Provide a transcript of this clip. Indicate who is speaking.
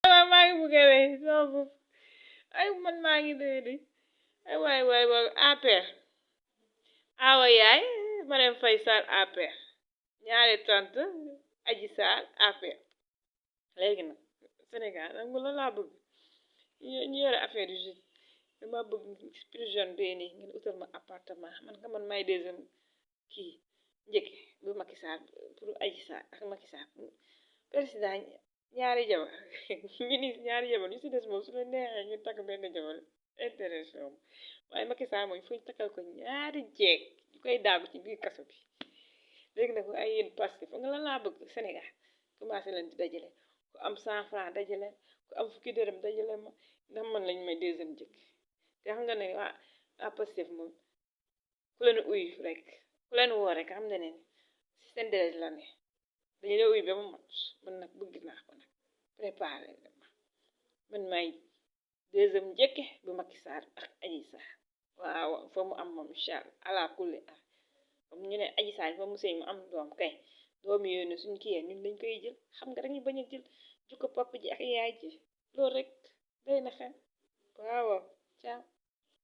Speaker 1: maa ngi bëgg a rey sama bopp ay man maa ngi dee di ay waay APR awa yaay Marème Faye Sall APR ñaari tante Adji Sarr APR léegi nag Sénégal nag mu la laa bëgg ñu yore affaire du justice dama bëgg prison bee nii ngeen utal ma appartement man nga man may deuxième kii njëkk bu Macky Sall pour Adji Sarr ak Macky Sall président ñaari jabar ministre ñaari jabar ñu si des moom su la neexee ñu takk benn jabar intéressé moom waaye Macky Sall mooy fu ñu takkal ko ñaari jeeg ñu koy daagu ci biir kaso bi léegi nag ay yéen Pastef fa nga lan laa bëgg Sénégal commencé leen di dajale ku am 100 francs dajale ku am fukki dërëm dajale ma ndax man lañ may deuxième jëkk te xam nga ne waa Pastef moom ku leen uyu rek ku leen woo rek xam nga ne si seen deret la ne dañu la uyu ba mu mat man nag bëgg naa ko nag préparé ma man may deuxième njëkke bu Macky Sall ak Adji Sarr waaw fa mu am moom incha allah ala kulli ah comme ñu ne Adji Sarr fa mu sëy mu am doom kay doom yooyu ne suñu kiyee ñun dañ koy jël xam nga rek ñu bañ a jël jukko papa ji ak yaay ji loolu rek day na xel waaw ciao